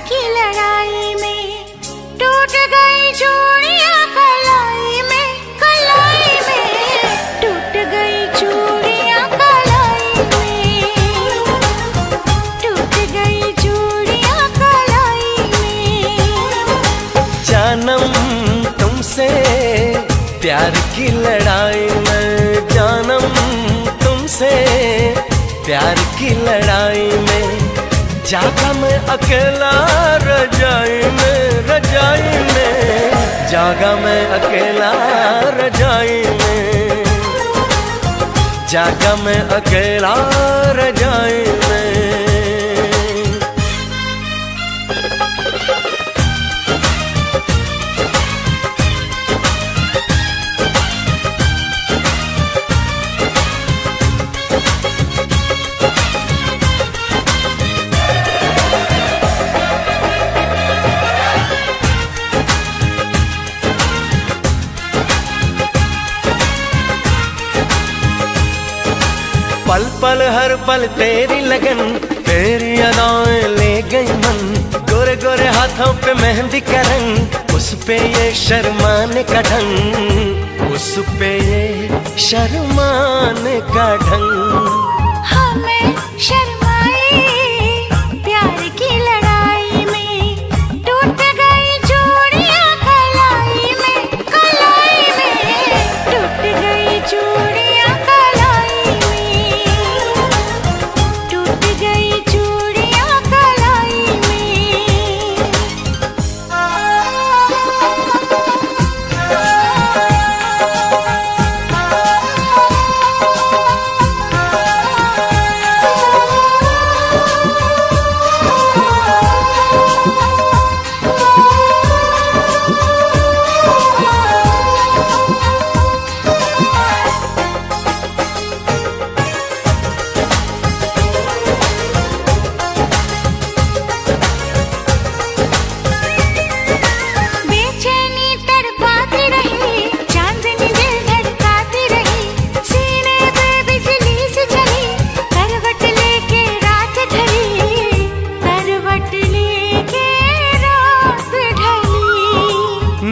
की लड़ाई में टूट गई चूड़ियां कलाई में, कलाई में टूट गई चूड़ियां कलाई में, टूट गई चूड़ियां कलाई में। जानम तुमसे प्यार की लड़ाई में, जानम तुमसे प्यार की लड़ाई में, जागा मैं अकेला रजाई में, रजाई में जागा मैं अकेला रजाई में, जागा मैं अकेला रजाई में। पल पल हर पल तेरी लगन, तेरी अदाएं ले गई मन, गोरे गोरे हाथों पे मेहंदी का रंग, उस पे ये शर्माने का ढंग, उस पे ये शर्माने का ढंग। हमें शर्माए प्यार की लड़ाई में, टूट गई चूड़ियां कलाई में, कलाई में टूट गई चूड़ियां कलाई में, टूट गई चूड़ियां कलाई में।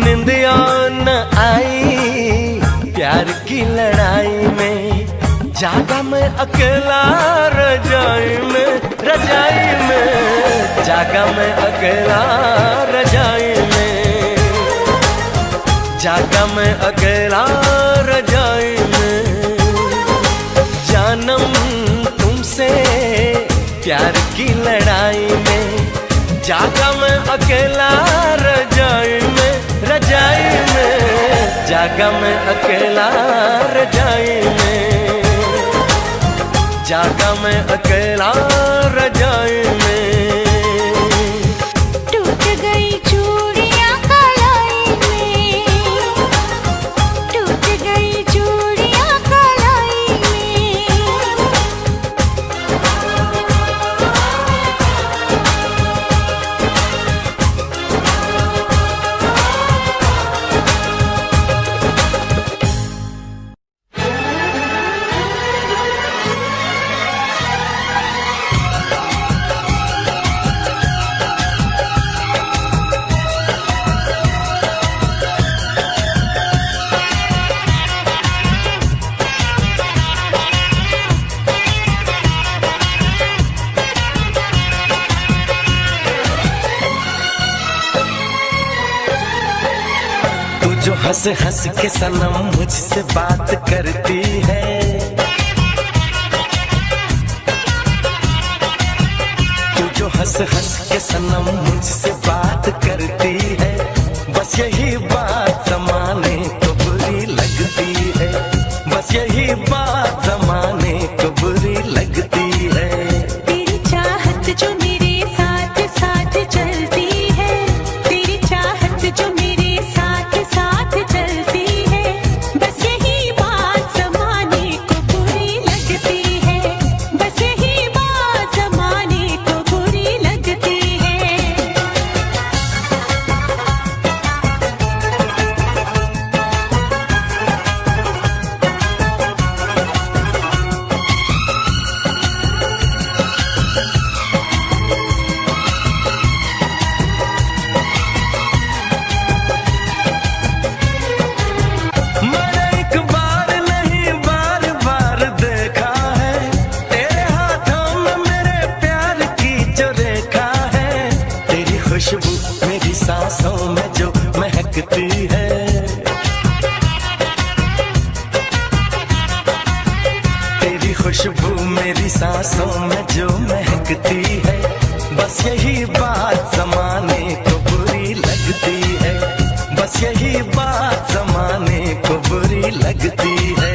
निंदिया न आई प्यार की लड़ाई में, जागा मैं अकेला रजाई में, रजाई में जागा मैं अकेला रजाई में, जागा मैं अकेला रजाई में। जानम तुमसे प्यार की लड़ाई में, जागा मैं अकेला रजाई में, रजाई में जागा मैं अकेला रजाई में, जागा मैं अकेला रजाई में। टूट गई चूड़ियां कलाई में, टूट गई चूड़ियां कलाई में। जो हंस हंस के सनम मुझसे बात करती है, तू जो हंस हंस के सनम मुझसे बात करती है, बस यही बात ज़माने को बुरी लगती है, बस यही बात ज़माने को बुरी लगती है। तेरी चाहत जो मेरे साथ साथ चलती है, तेरी चाहत जो मेरे साथ साथ चलती है, बस यही बात ज़माने को बुरी लगती है, बस यही बात ज़माने को बुरी लगती है। चमकती है। तेरी खुशबू मेरी सांसों में जो महकती है, बस यही बात जमाने को बुरी लगती है, बस यही बात जमाने को बुरी लगती है।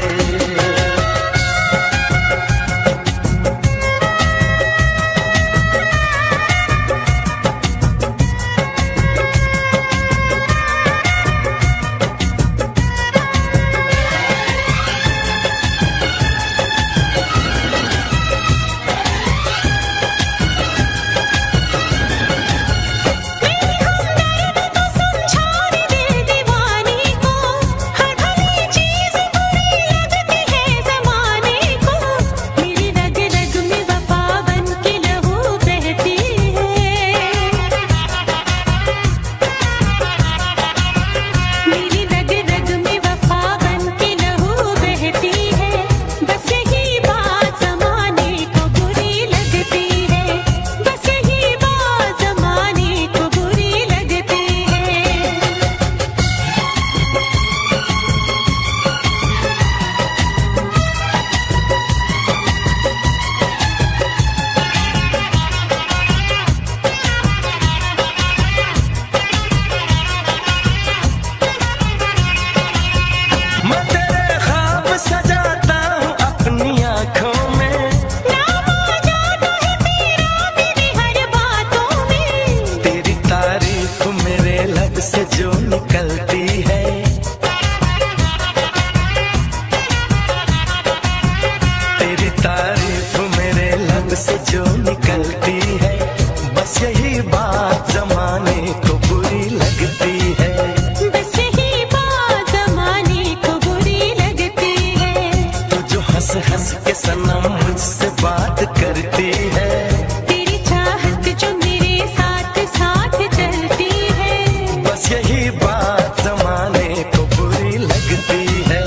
से जो निकलती है, तेरी तारीफ मेरे लब से जो निकलती है, बस यही बात जमाने को बुरी लगती है, बस यही बात जमाने को बुरी लगती है। तू जो हंस हंस के सनम मुझसे बात करती है, तेरी चाहत जो मेरे साथ साथ चलती है, बस यही बात जमाने को बुरी लगती है,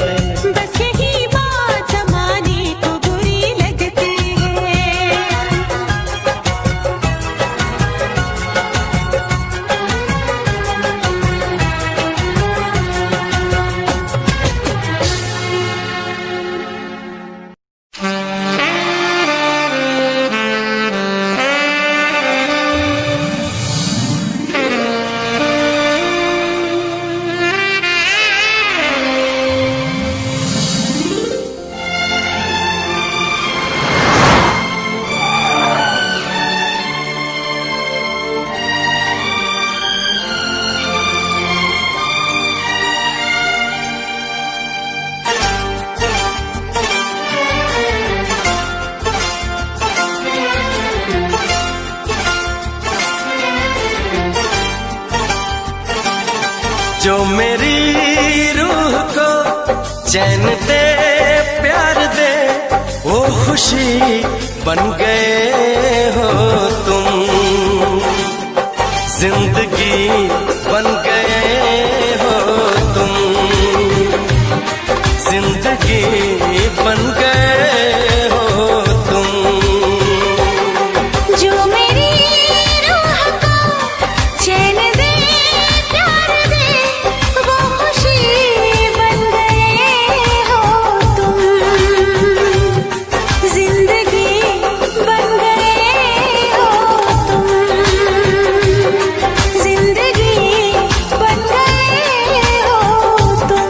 बस यही बात जमाने को बुरी लगती है। जो मेरी रूह को चैन दे प्यार दे, वो खुशी बन गए हो तुम, जिंदगी बन गए हो तुम, जिंदगी बन गए हो तुम। जो मेरी रूह को चैन दे प्यार दे, वो खुशी बन गए हो तुम, जिंदगी बन गए हो तुम, जिंदगी बन गए हो तुम।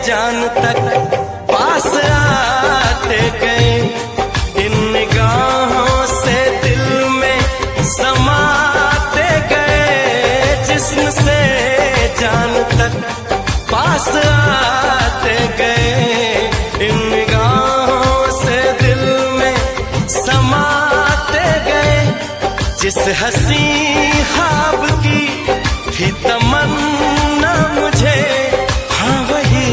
जान तक पास आते गए, इन निगाहों से दिल में समाते गए, जिस्म से जान जिस हंसी ख्वाब की थी तमन्ना मुझे, हाँ वही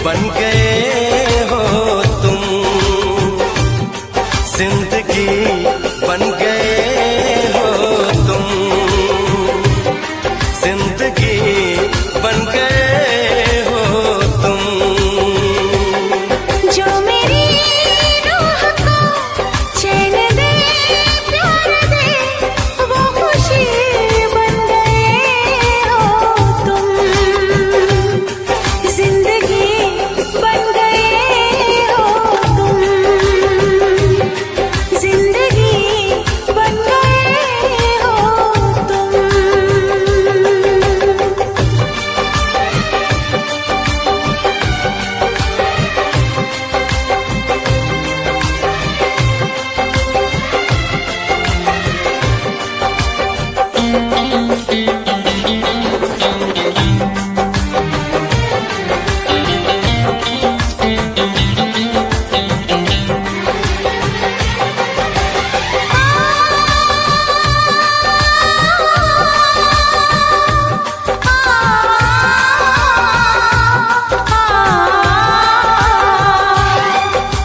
बन गए हो तुम। जिंदगी बन गए हो तुम, जिंदगी बन गए हो तुम। जो मेरी रूह को चैन दे, प्यार दे, वो खुशी बन गए हो तुम। जिंदगी बन गए हो तुम, जिंदगी बन गए हो तुम।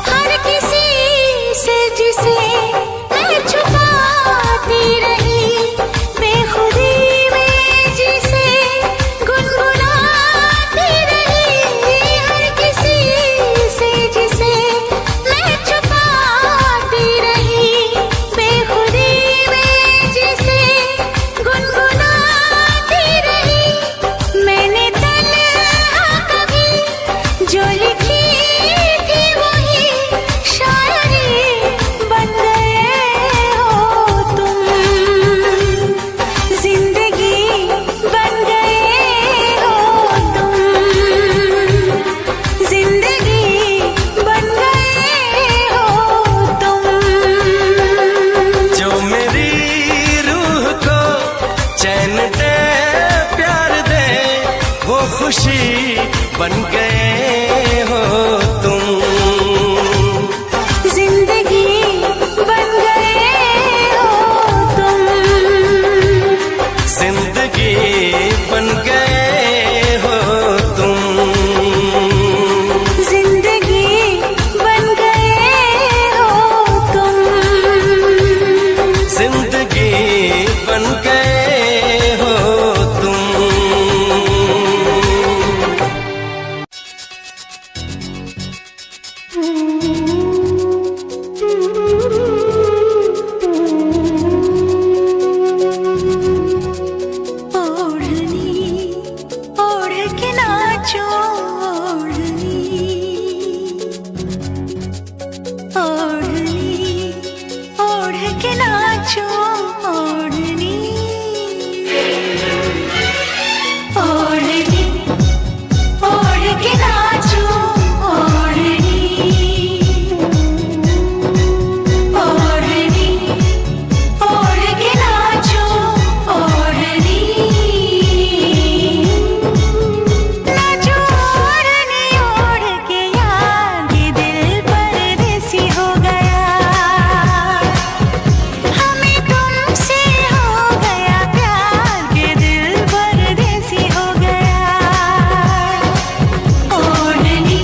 हर किसी से जिसे मैं छुपाती रही, बेखुदी में जिसे गुनगुनाती रही। हर किसी से जिसे मैं छुपाती रही, बेखुदी में जिसे गुनगुनाती रही। मैंने तन्हा कभी जो लिखी थी वही शायरी बन गए हो तुम। जिंदगी बन गए हो तुम, जिंदगी बन गए हो तुम। जो मेरी रूह को चैन दे, प्यार दे, वो खुशी बन गए हो तुम। जिंदगी बन गए हो तुम, जिंदगी बन गए हो तुम। जिंदगी बन गए हो तुम। जिंदगी बन गए हो तुम। ओढ़नी ओढ़ के नाचो, ओढ़नी ओढ़नी ओढ़ के नाचो, ओढ़नी ओढ़नी ओढ़ के नाचो, ओढ़नी ओढ़नी ओढ़ के नाचो, ओढ़नी नाचो। ओढ़नी ओढ़ के यार ये दिल परदेसी हो गया, हमें तुमसे हो गया प्यार, ये दिल परदेसी हो गया। ओढ़नी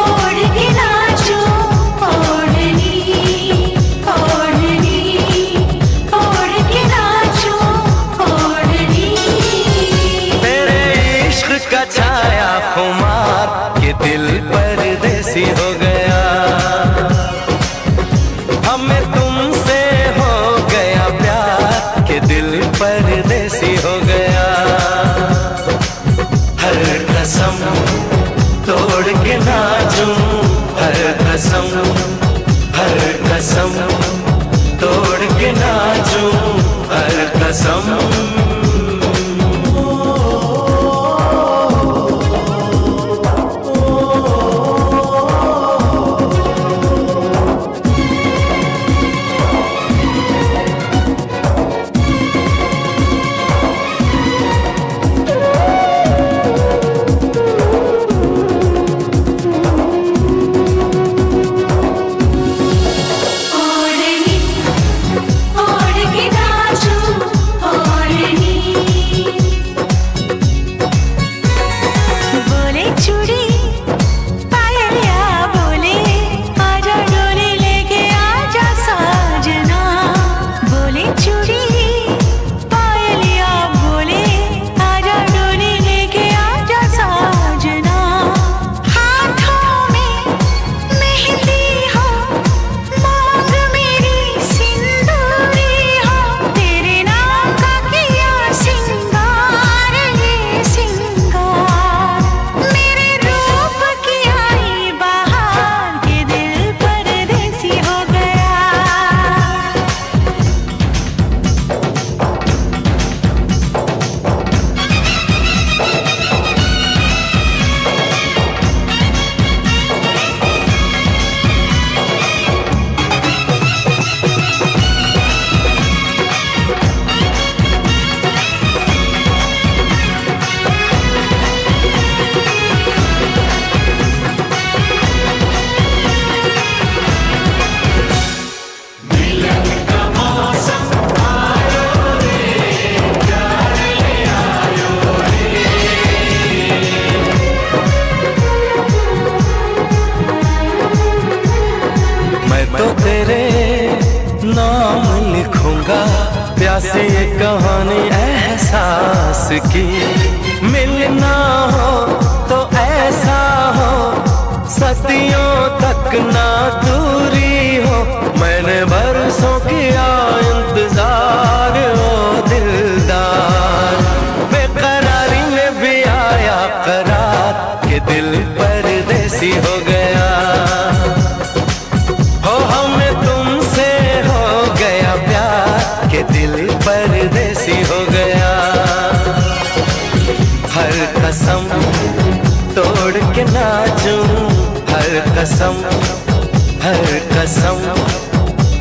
ओढ़ के नाचो, ओढ़नी ओढ़नी ओढ़ के नाचो, ओढ़नी। तेरे इश्क का छाया खुमार के दिल परदेसी हो गया, हमें तुमसे हो गया प्यार के दिल परदेसी हो गया। हर कसम तोड़ के नाचूं, हर कसम, हर कसम तोड़ के नाचूं, हर कसम। ओढ़नी ओढ़ कहानी एहसास की। मिलना हो तो ऐसा हो, सदियों तक ना दूरी हो। मैंने बरसों किया इंतजार ओ दिलदार, बेकरारी में भी आया करार के दिल परदेसी हो गया। हो हमें तुमसे हो गया प्यार के दिल परदेसी हो गया। हर कसम तोड़ के नाचूं, हर कसम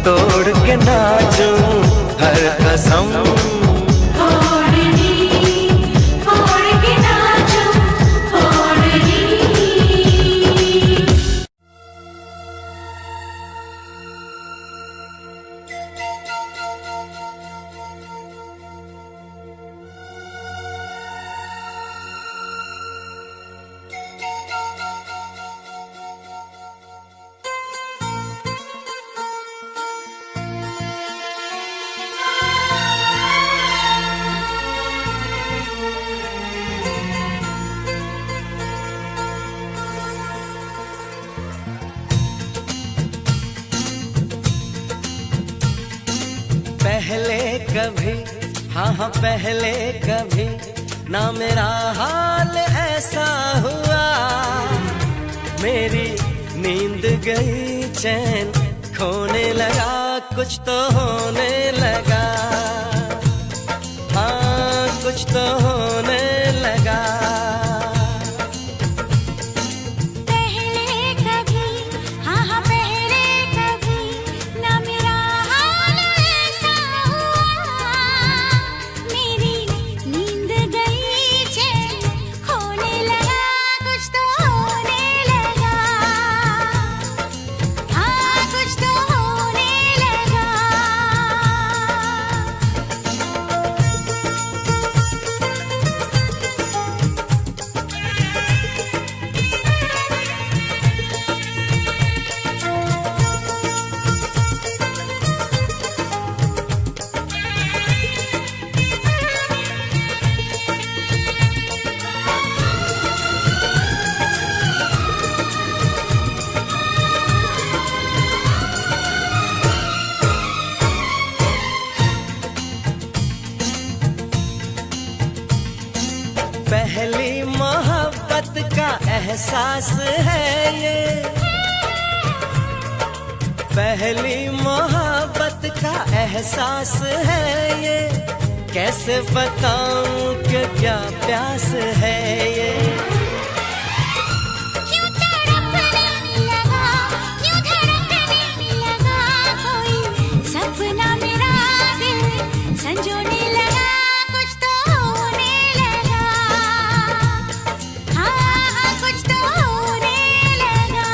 तोड़ के नाचूं, हर कसम पहले कभी, हाँ पहले कभी ना मेरा हाल ऐसा हुआ। मेरी नींद गई, चैन खोने लगा, कुछ तो होने लगा। हाँ कुछ तो होने लगा। पहली मोहब्बत का एहसास है ये, पहली मोहब्बत का एहसास है ये। कैसे बताऊं कि क्या प्यास है ये। क्यों तड़पने लगा, क्यों धड़कने लगा, कोई सपना मेरा दिल संजोने लगा। कुछ तो होने लगा, हाँ कुछ तो होने लगा।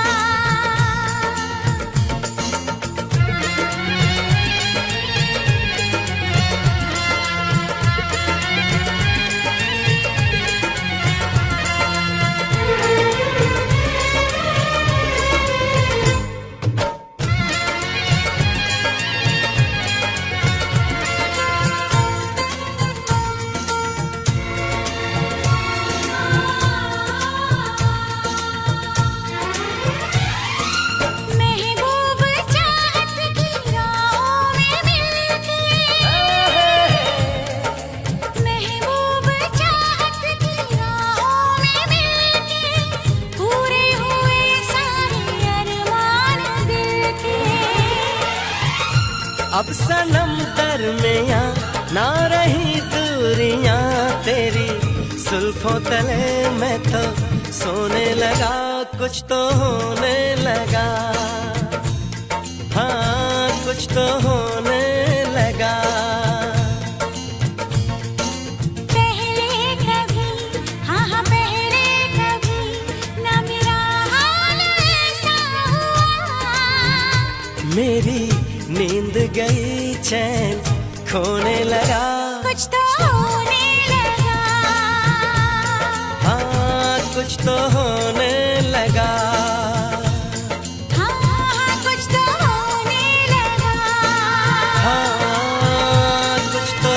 अब सनम दरमियां ना रही दूरियां तेरी, जुल्फों तले मैं तो सोने लगा। कुछ तो होने लगा, हाँ कुछ तो होने लगा। पहले कभी, हाँ पहले कभी ना मेरा हाल ऐसा हुआ। मेरी नींद गई, चैन खोने लगा। कुछ तो होने लगा, हाँ कुछ तो होने लगा। हाँ कुछ तो होने लगा। हाँ कुछ तो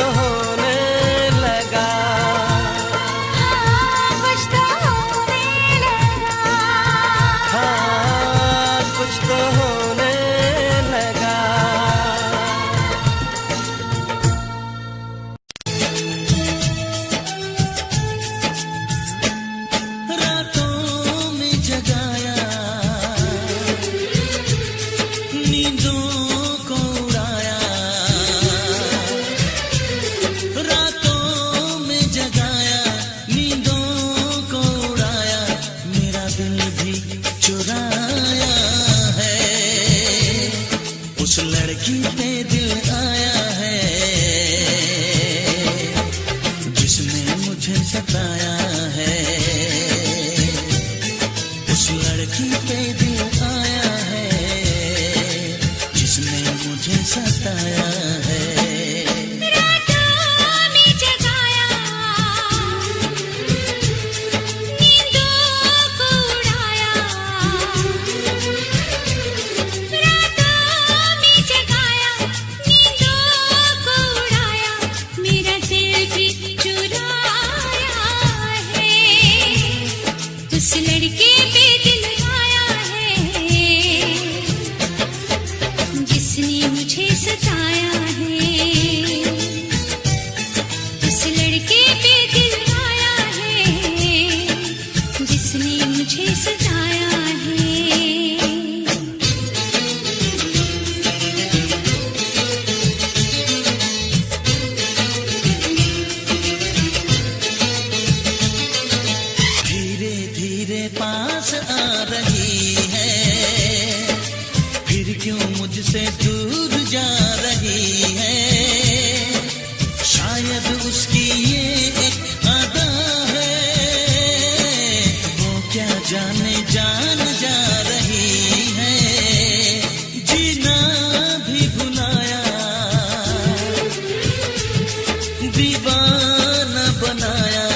मुझसे दूर जा रही है, शायद उसकी ये एक अदा है, वो क्या जाने जान जा रही है, जीना भी भुलाया, दीवाना बनाया,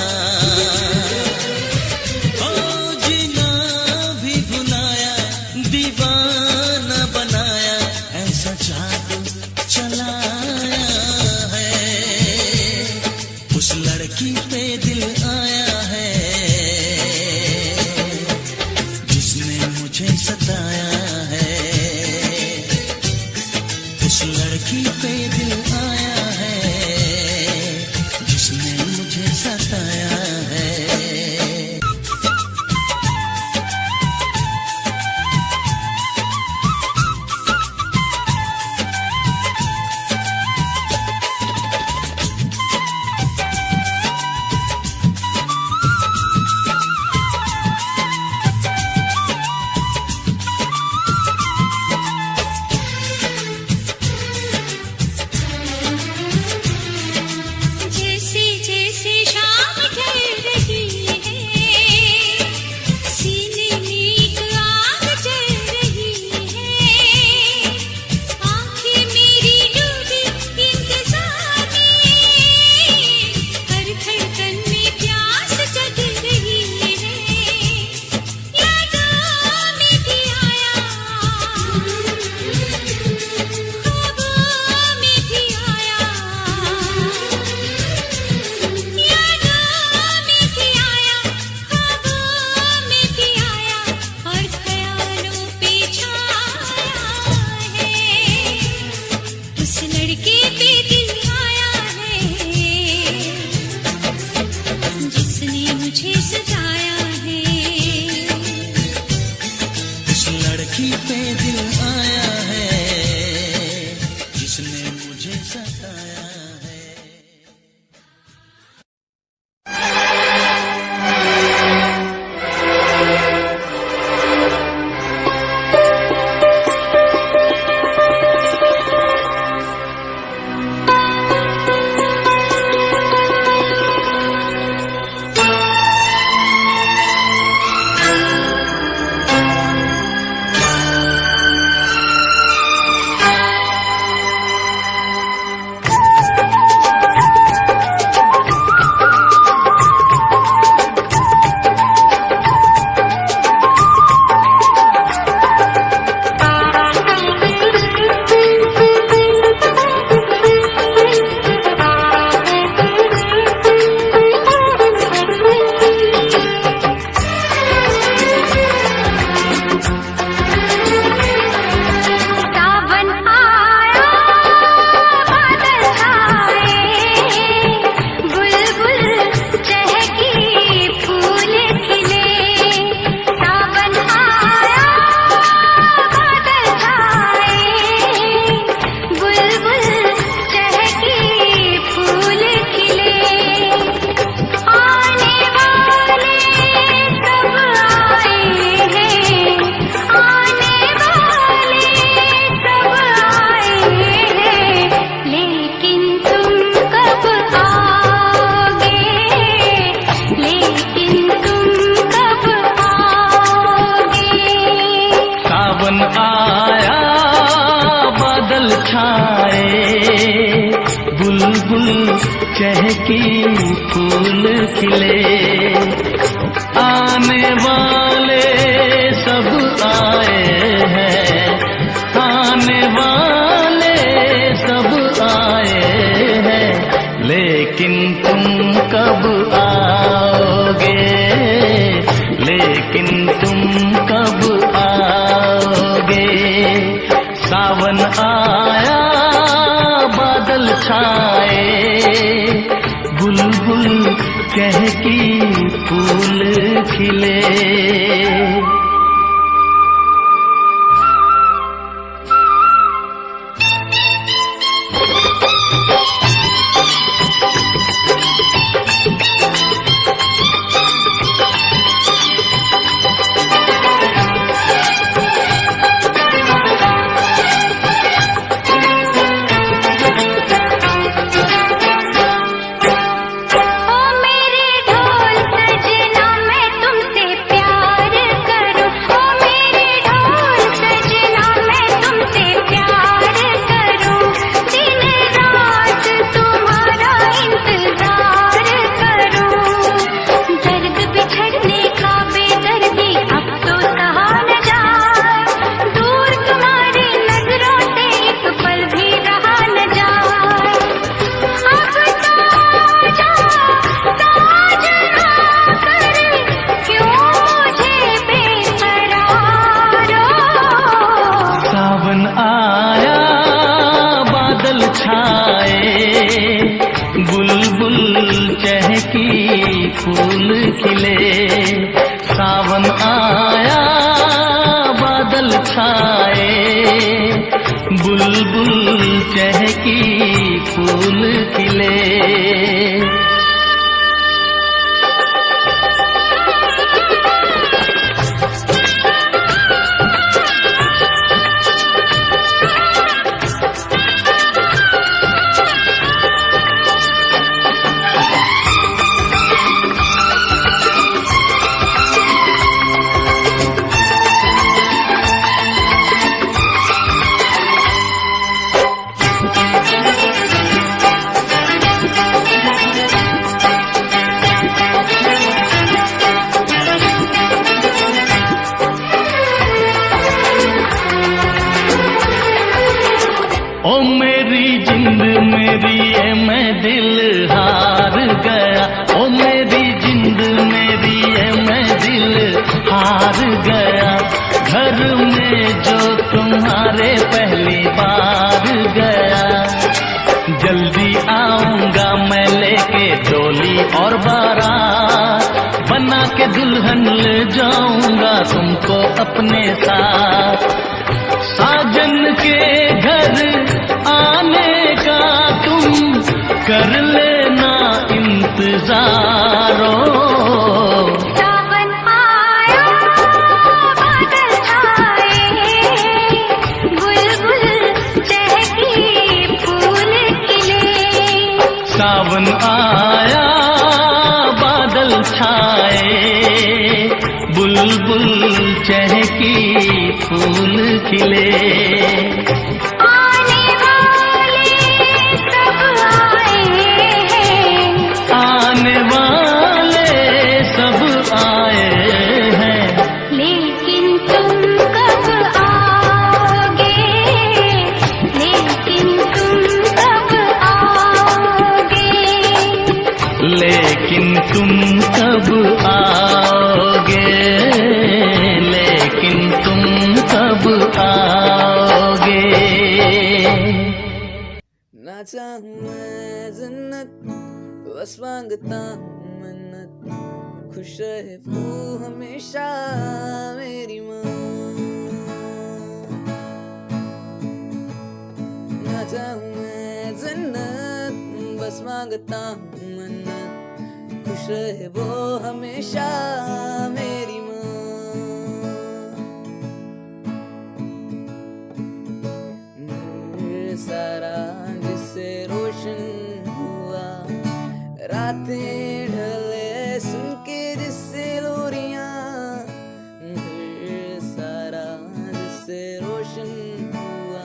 ओ जीना भी भुलाया, दीवाना बनाया, ऐसा जादू चलाया है, उस लड़की पे दिल आया है, जिसने मुझे सताया है, उस लड़की पे दिल आया है, जिसने मुझे सताया है। जैसे जैसे शाम ढल रही है, सीने में एक आग जल रही है, आंखें मेरी डूबी इंतजार में, हर धड़कन में प्यास जग रही है, यादों में भी आया, ख्वाबों में भी आया, यादों में भी आया, ख्वाबों में भी आया, और ख्यालों पे छाया है, उस लड़के पे दिल आया है, जिसने मुझे सताया है, उस लड़की पे दिल आया है, जिसने मुझे सताया है। सावन आया, बादल छाए, बुलबुल चहकी, फूल खिले, सावन आया, बादल छाए, बुलबुल चहकी, फूल खिले, आने वाले सब आए हैं, आने वाले सब आए हैं, लेकिन तुम कब आओगे, लेकिन तुम कब आओगे। सावन आया, बादल छाए, बुलबुल चहकी, फूल खिले, आने वाले सब आए हैं, आने वाले सब आए हैं, लेकिन तुम कब आओगे, लेकिन तुम कब आओगे। सावन आया, बादल छाए, बुलबुल चहकी, फूल खिले। बुलबुल चहकी फूल खिले, सावन आया बादल छाए, बुलबुल चहकी फूल खिले। ओ मेरी जिंद मेरी ये मैं दिल हार गया, ओ मेरी जिंद मेरी ये मैं दिल हार गया, घर में जो तुम्हारे पहली बार गया, जल्दी आऊंगा मैं लेके डोली और बारात, बना के दुल्हन ले जाऊंगा तुमको अपने साथ, साजन के घर आने का तुम कर लेना इंतजारो। सावन आया बादल छाए, बुलबुल चहकी फूल खिले। सावन आया बादल छाए, बुलबुल चहकी फूल खिले। आने वाले सब आए हैं, आने वाले सब आए हैं, लेकिन तुम कब आओगे, लेकिन तुम कब आओगे, लेकिन तुम कब आओगे, लेकिन तुम कब आओगे। ना चाहूं मैं जन्नत बस मांगता हूँ मन्नत, खुश रहे वो हमेशा मेरी माँ। ना चाहूं मैं जन्नत बस मांगता हूँ मन्नत, खुश रहे वो हमेशा मेरी माँ। सारा जिससे रोशन हुआ, रातें ढले सुन के जिससे लोरियां, सारा जिससे रोशन हुआ,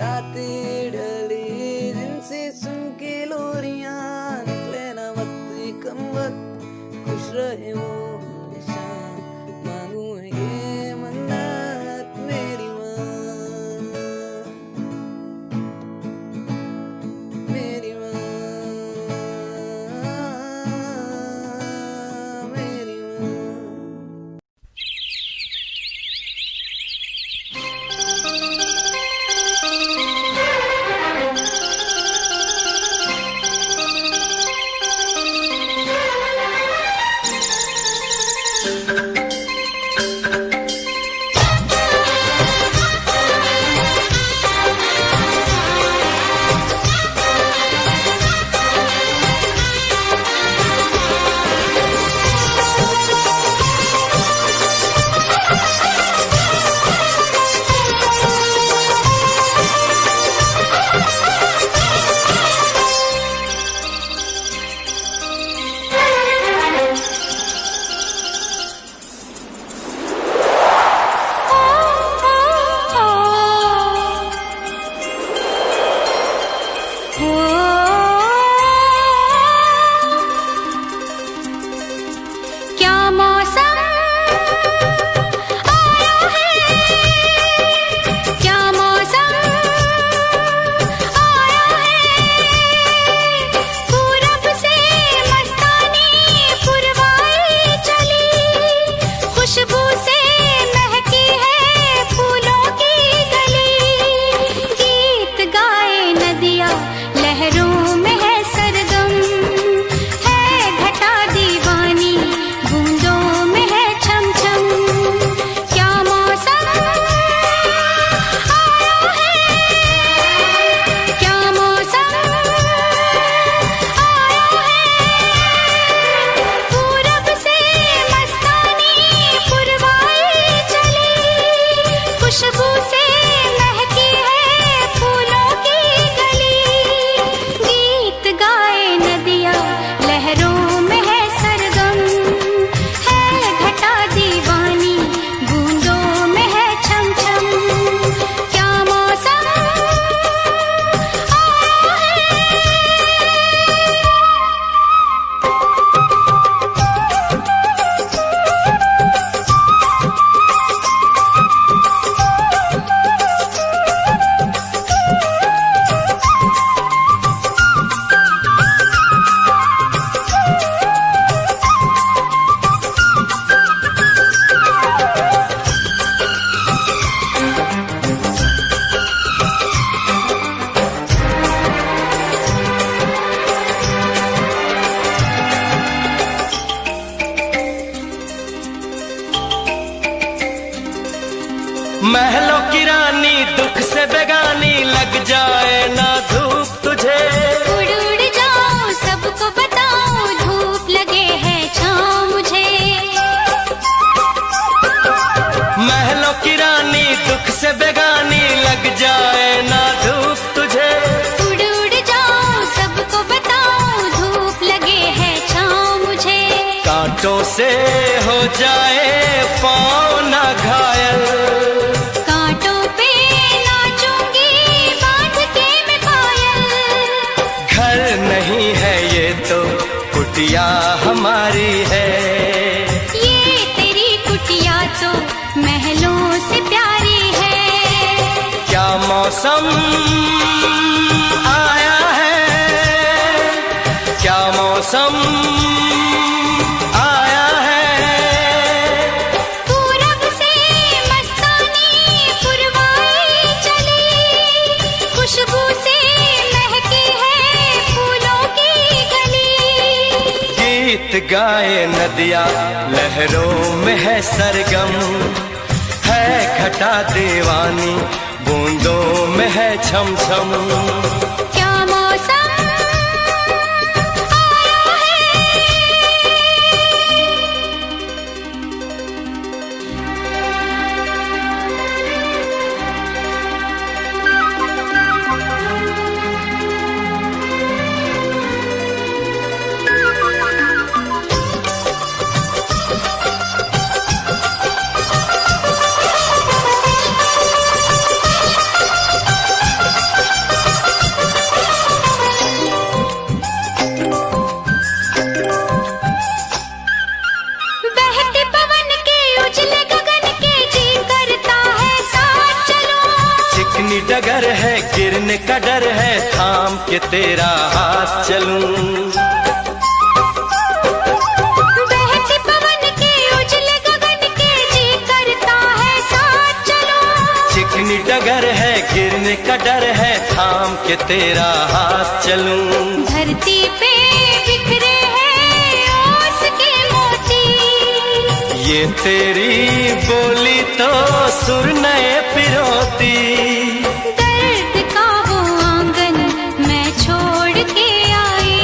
रातें ढली जिनसे सुन के लोरियां, निकले ना वक्त कम वक्त, खुश रहे वो हमेशा, मांगू ये मन्नत मेरी माँ, मेरी माँ, मेरी माँ। महलों की रानी दुख से बेगानी, लग जाए ना धूप तुझे। उड़ उड़ जाऊं सबको बताऊं, धूप लगे है छाँव मुझे। महलों की रानी दुख से बेगानी, लग जाए ना धूप तुझे। उड़ उड़ जाऊं सबको बताऊं, धूप लगे है छाँव मुझे। कांटों से हो जाए पाँव ना घायल, कांटों पे नाचूंगी बांध के मैं पायल। घर नहीं है ये तो कुटिया हमारी है। ये तेरी कुटिया तो महलों से प्यारी है। क्या मौसम आया है, क्या मौसम आया है। पूरब से मस्तानी पुरवाई चली, खुशबू से महकी है फूलों की गली। गीत गाए नदिया लहरों में है सरगम, है घटा दीवानी बूंदों में है छम छम। क्या मौसम आया है। बहते पवन के उजले गगन के जी करता है साथ चलूं। चिकनी डगर है गिरने का डर है, थाम के तेरा हाथ चलूं। बहते पवन के उजले गगन के जी करता है साथ चलूं। चिकनी डगर है गिरने का डर है, थाम के तेरा हाथ चलूं। धरती पे बिखरे हैं ओस के मोती। ये तेरी बोली तो सुर नए पिरोती। दर्द का वो आंगन मैं छोड़ के आई।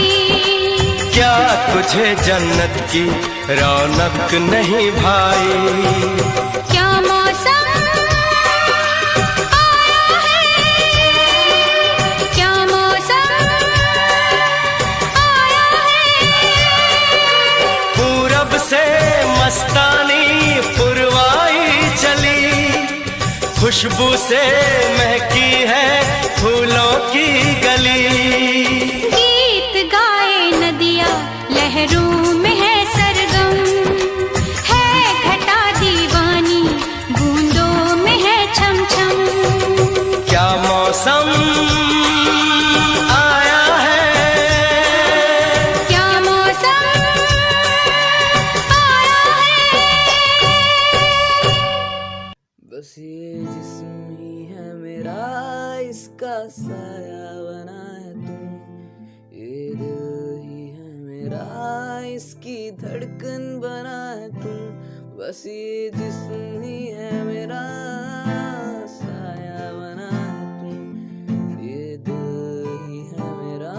क्या तुझे जन्नत की रौनक नहीं भाई। क्या मौसम आया है। क्या मौसम आया है। पूरब से मस्तानी पुरवाई चली, खुशबू से महकी है फूलों की गली। गीत गाए नदिया लहरों में है सरगम, है घटा दीवानी बूंदों में है छम छम। क्या मौसम आया है। क्या मौसम आया है। बस ये जिस्म ही है मेरा, इसका साया बना है तुम। ये दिल ही है मेरा, इसकी धड़कन बना है तुम। बस ये जिस्म ही है मेरा, साया बना है तुम। ये दिल ही है मेरा,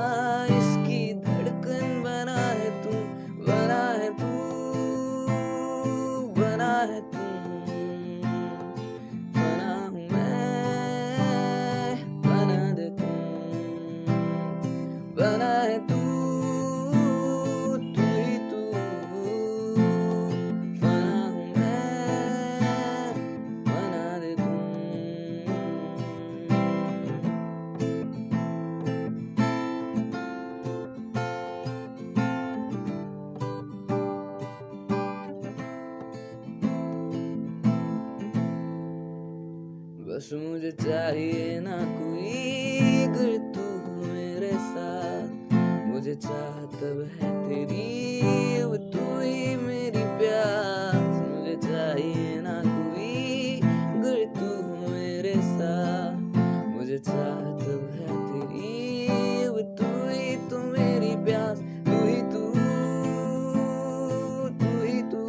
इसकी धड़कन बना है तुम। बना है तू, बना है तुम। बना हूँ मैं, बना दे तुम। बना है तू, तू ही तू। बना हूँ मैं, बना दे तुम। बस मुझे चाहिए ना कोई, अगर तू हो मेरे साथ। मुझे चाह तब है तेरी, अब तू ही मेरी प्यास। मुझे चाहिए ना कोई, अगर तू हो मेरे साथ। मुझे चाह तब है तेरी, अब तू ही तो मेरी प्यास। तू ही तू, तू ही तू।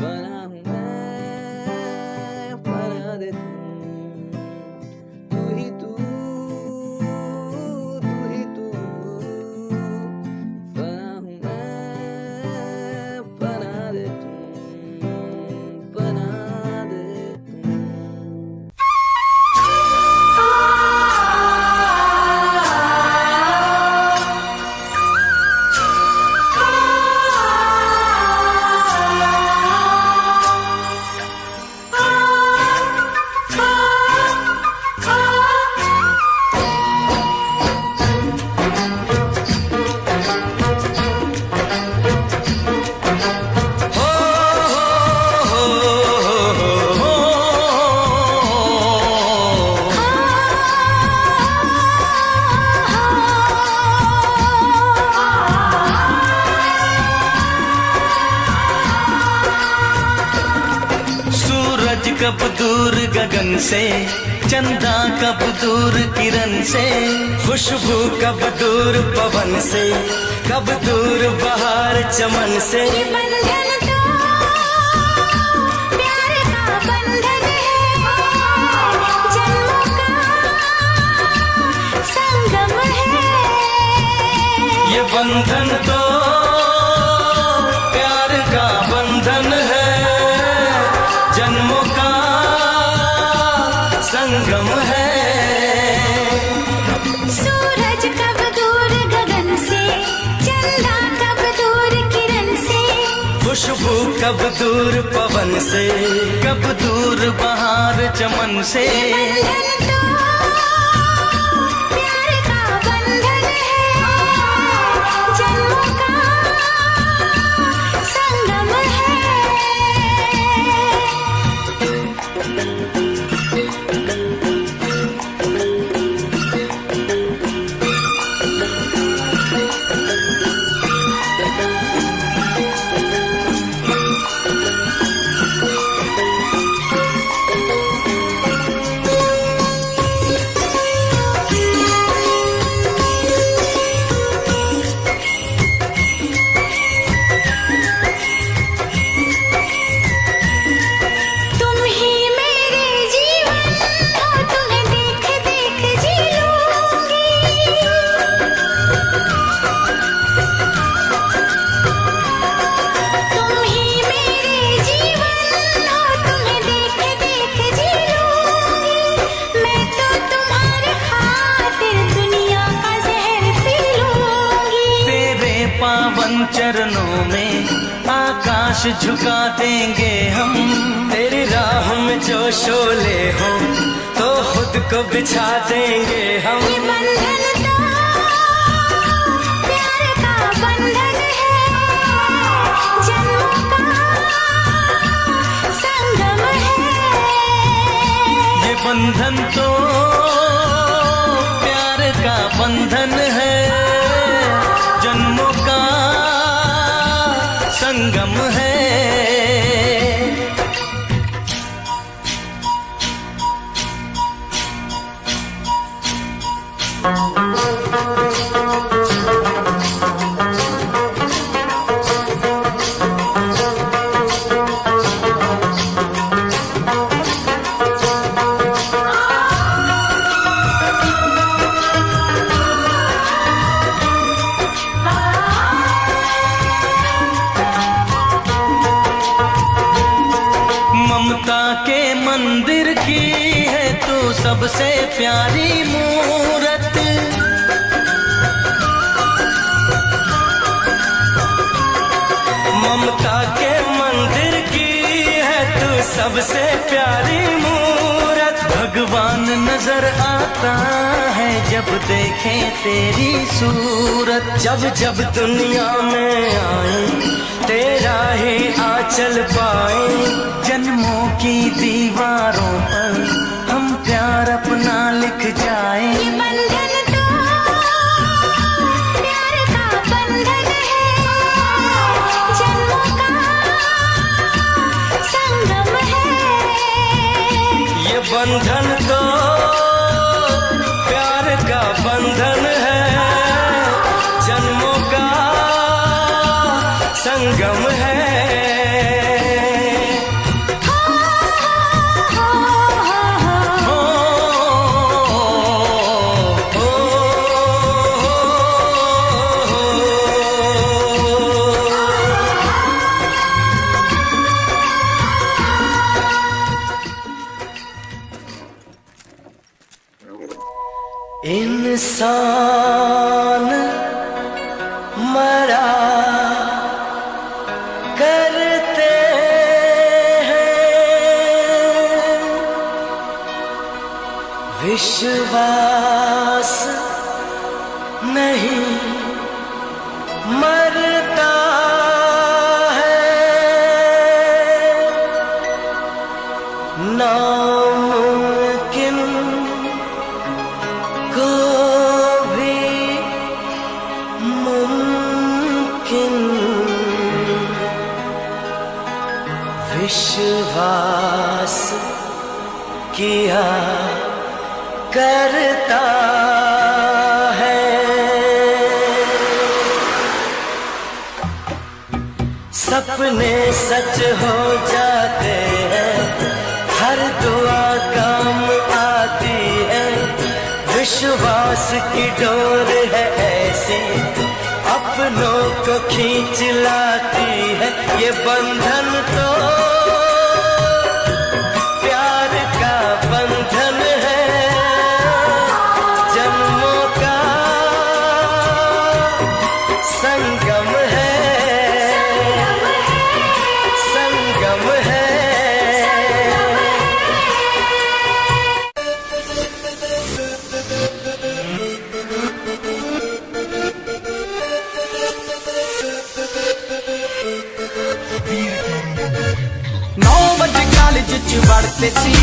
बना हूँ मैं, कब दूर गगन से, चंदा कब दूर किरण से, खुशबू कब दूर पवन से, कब दूर बहार चमन से। ये बंधन तो प्यार का बंधन है, जन्मों का संगम है। ये बंधन तो प्यार का बंधन है, जन्मों का संगम है। सूरज कब दूर गगन से, चंदा कब दूर किरण से, खुशबू कब दूर पवन से, कब दूर बहार चमन से। बंधन तो प्यार का बंधन है, जन्मों का संगम है। तुम ही मेरे जीवन हो, तुम्हें देख देख जी लूंगी। तुम ही मेरे जीवन हो, तुम्हें देख देख जी लूंगी। मैं तो तुम्हारे खातिर दुनिया का जहर पी लूंगी। तेरे पावन चरणों में आकाश झुका देंगे हम। तेरी राह में जो शोले हो तो खुद को बिछा देंगे हम। ये बंधन तो प्यार का बंधन है, जन्मों का संगम है। ये बंधन तो प्यार का बंधन है, जन्मों का संगम है। ममता के मंदिर की है तू सबसे प्यारी मूरत। ममता के मंदिर की है तू सबसे प्यारी मूरत। भगवान नजर आता है जब देखे तेरी सूरत। जब जब दुनिया में आए तेरा ही आंचल पाए। जन्मों की दीवारों पर हम प्यार अपना लिख जाए। ये बंधन तो प्यार का बंधन है, जन्मों का संगम है। ये बंधन तो प्यार का बंधन है, जन्मों का संगम है। इंसान मरा करते हैं, विश्वास नहीं मरता है। नामुमकिन को भी मुमकिन विश्वास किया करता है। सपने सच हो जाते हैं, हर दुआ काम आती है। विश्वास की डोर है ऐसी, अपनों को खींच लाती है। ये बंधन तो प्यार का बंधन है, जन्मों का संगम है, संगम है। कॉलेज च पढ़ते सी,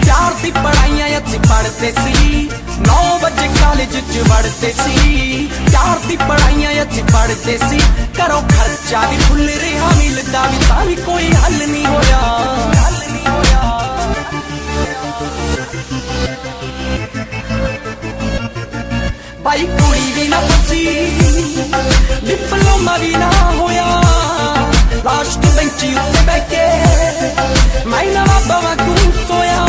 प्यार दी पढ़ाइयां असीं पढ़ते सी। 9 बजे कॉलेज च पढ़ते सी, प्यार दी पढ़ाइयां असीं पढ़ते सी। घरों खर्चा भी फुल रहा, मिलदा भी तां भी कोई हल नहीं होया, हल नहीं होया। भाई कुड़ी भी ना फसी, डिप्लोमा भी ना होया। लास्ट बेंच उत्ते बैठे मैं नवा पवा तू सोया।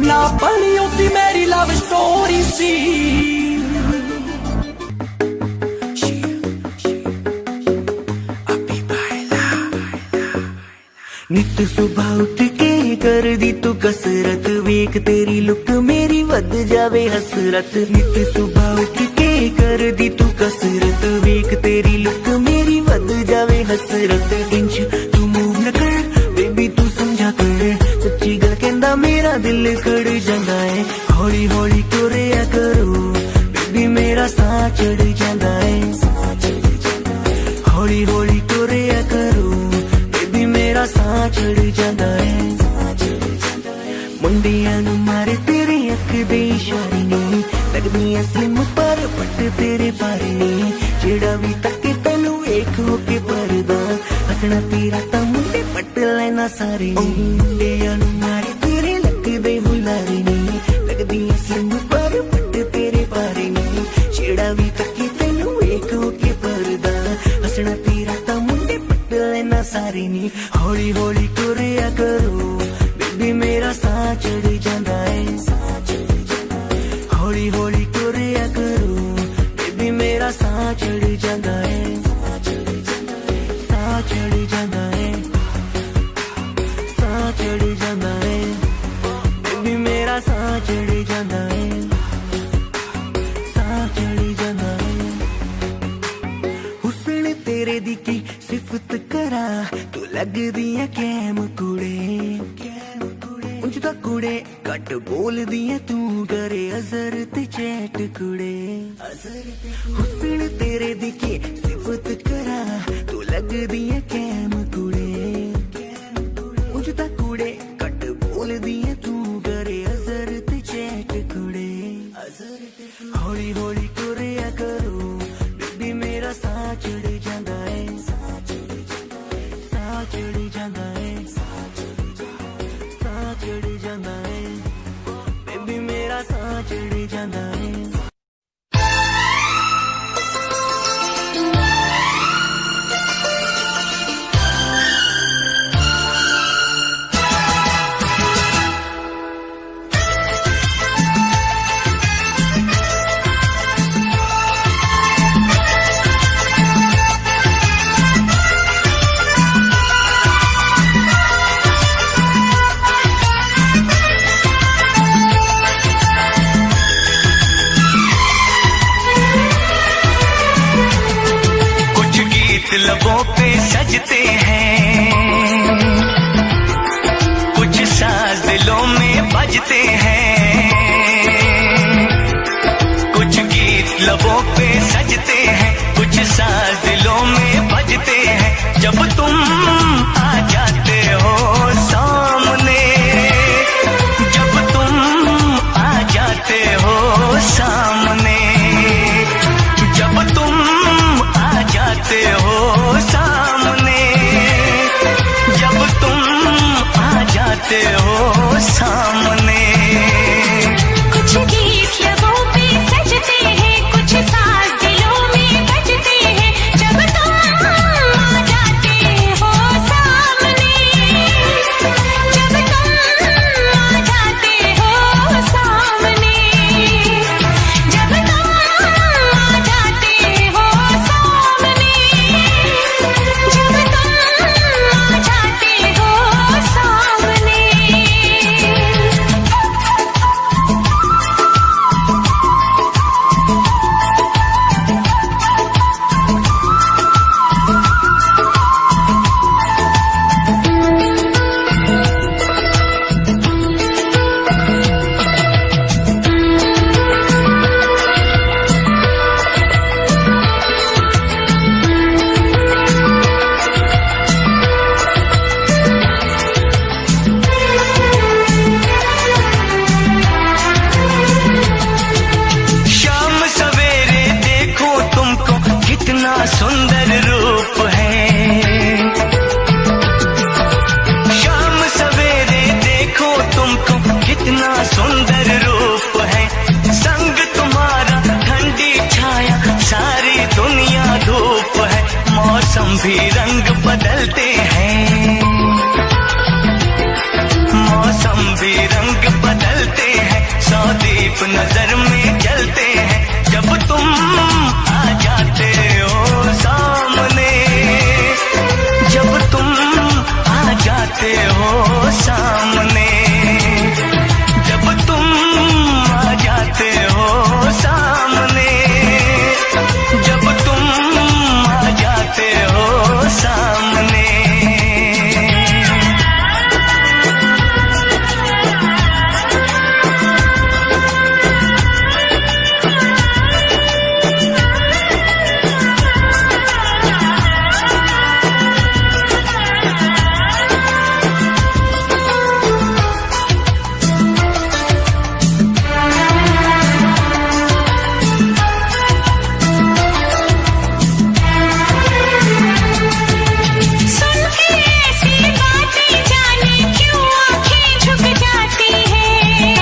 ना बनी होती मेरी लव स्टोरी सी। नित सुबह उठ के कर दी तू कसरत, वेख तेरी लुक मेरी वध जावे हसरत। नित सुबह उठ के कर दी तू कसरत, वेख तेरी लुक मेरी वध जावे हसरत। इंच तू मूव न कर बेबी तू समझा कर, सच्ची गल कहंदा मेरा दिल कड़ जांदा है। हौली हौली टुरिया करो बेबी मेरा साह चढ़ जांदा है। हौली हौली टुरिया करो मेरा साह चढ़ जाता है। मुंडियां नू मारे तेरे अख दे इशारे ने, लगदियां स्लिम पर पट तेरे बारे ने। जेड़ा भी तके तैनू वेख हो के परदा, हसना तेरा तां मुंडे पट लेना सारे। मुंडियां नू मारे तेरे लक दे हुलारे ने, लगदियां स्लिम पर पट तेरे बारे ने। जेड़ा भी तके तैनू वेख हो के परदा, हसना तेरा तां मुंडे पट लेना सारे ने। हौली हौली टुरिया करो बेबी मेरा साह चढ़ जाता है। हौली हौली टुरिया करो बेबी मेरा साह चढ़ जाता है। साह चढ़ जाता है, साह चढ़ जाता है बेबी मेरा साह चढ़ जाता है। साह चढ़ जाता है। हुस्न तेरे दी की सिफत करा, तू लगदी है कैम कुड़े। उंज दा कुड़े घट बोलदी है तू, डरे अजर ते चैट कुड़े। हुस्न तेरे दी की सिफत करा, तू लगदी है कैम कुड़े। उंज दा कुड़े घट बोलदी है तू, डरे अजर ते चैट कुड़े। हौली हौली टुरिया करो बेबी मेरा साह चढ़ जाता है। साह चढ़ जाता है, साह चढ़ जाता है बेबी मेरा साह चढ़ जाता है। लबों पे सजते हैं, कुछ साज दिलों में बजते हैं। कुछ गीत लबों पे सजते हैं, कुछ साज दिलों में बजते हैं। जब तुम आ जाते हो सामने, जब तुम आ जाते हो सामने, बदलते हैं, मौसम भी रंग बदलते हैं, सौ दीप नजर में जलते हैं जब तुम आ जाते हो सामने, जब तुम आ जाते हो सामने, जब तुम आ जाते हो सामने, जब तुम आ जाते हो सामने। सुन के ऐसी बातें जाने क्यों आंखें झुक जाती हैं,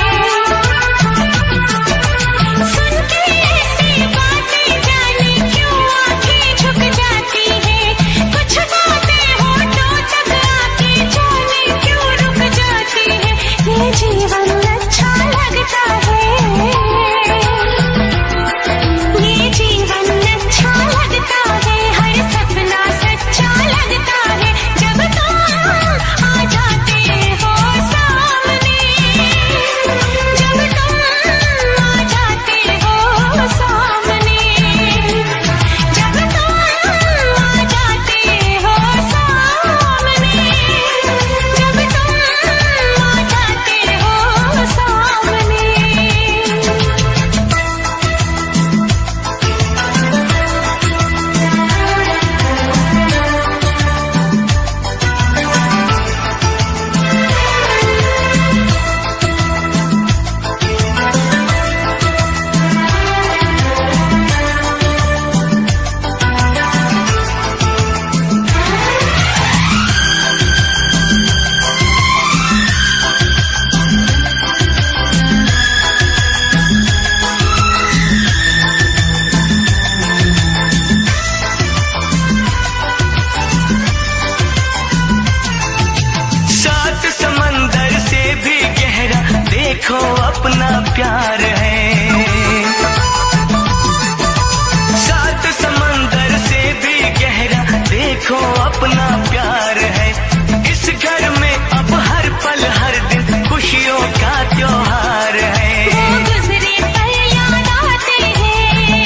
सुन के ऐसी बातें जाने क्यों आंखें झुक जाती हैं, कुछ बातें होठों तक आके जाने क्यों रुक जाती हैं, ये जीवन अच्छा लगता है, ये जीवन अच्छा लगता है, हर सपना सच्चा लगता है जब तुम आ जाते हो सामने, जब तुम आ जाते हो सामने, जब तुम आ जाते हो सामने, जब तुम आ जाते हो सामने। सात समंदर से भी गहरा देखो अपना प्यार है, सात समंदर से भी गहरा देखो अपना प्यार है, इस घर में अब हर पल हर दिन खुशियों का त्योहार है। वो गुजरे पल याद आते हैं,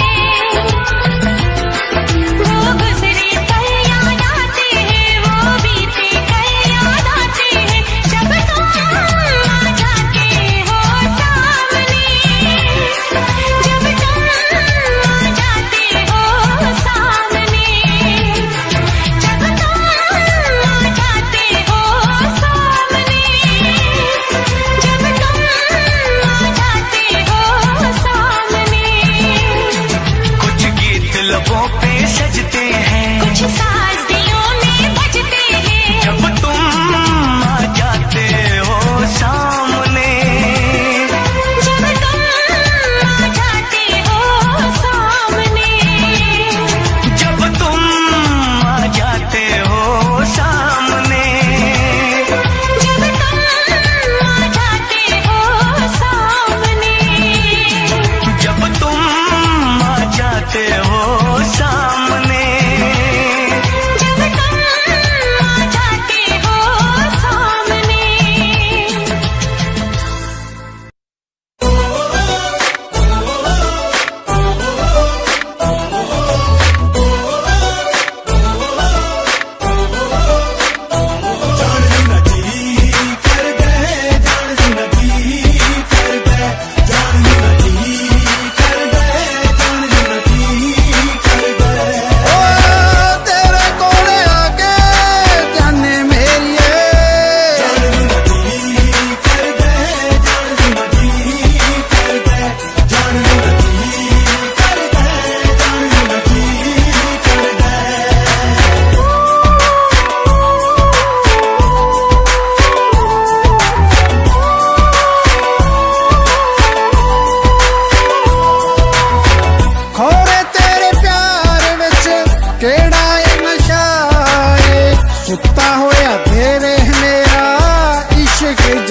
वो गुजरे पल याद आते हैं, वो बीते कल याद आते हैं जब तुम आ जाते हो सामने, जब तुम आ जाते हो सामने, जब तुम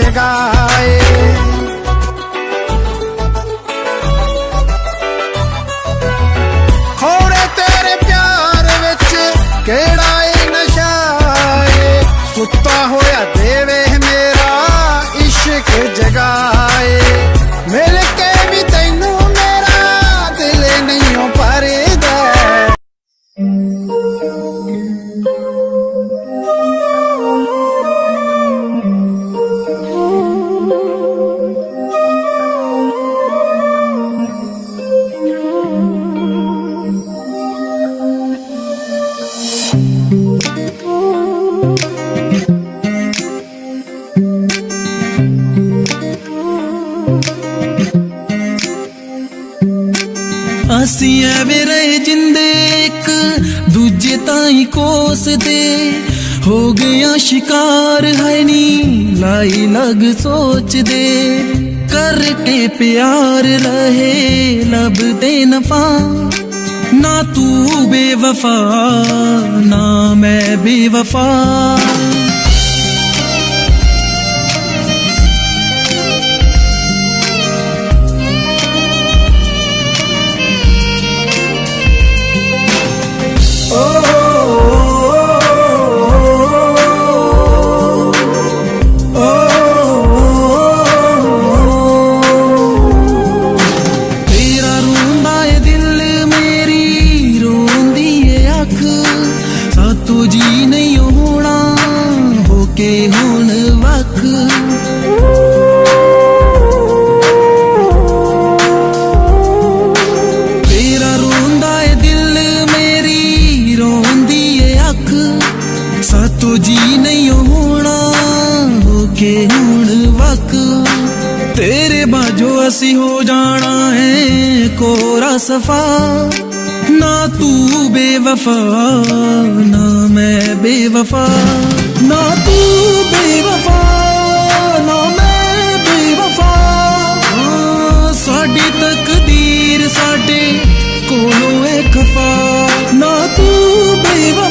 जगाए। खोड़े तेरे प्यार विच केड़ा ए नशा ए, सुता होया देवे मेरा इश्क जगाए। मिल के भी तैनू मेरा दिल नहीं भरदा। ਅਸੀਂ ਐਵੇਂ ਰਹੇ ਜਿੰਦੇ ਇੱਕ ਦੂਜੇ ਤਾਈਂ ਕੋਸਦੇ, ਹੋ ਗਿਆ ਸ਼ਿਕਾਰ ਹੈ ਨੀ ਲਾਈ ਲਗ ਸੋਚਦੇ। ਕਰਕੇ ਪਿਆਰ ਰਹੇ ਲੱਭਦੇ ਨਫਾ, ਨਾ ਤੂੰ ਬੇਵਫਾ ਨਾ ਮੈਂ ਬੇਵਫਾ। तेरे बाजो असी हो जाना है कोरा सफा, ना तू बेवफा ना मैं बेवफा। ना तू बेवफा ना मैं बेवफा। साडी तकदीर साडे कोलों है खफा, ना तू बेवफा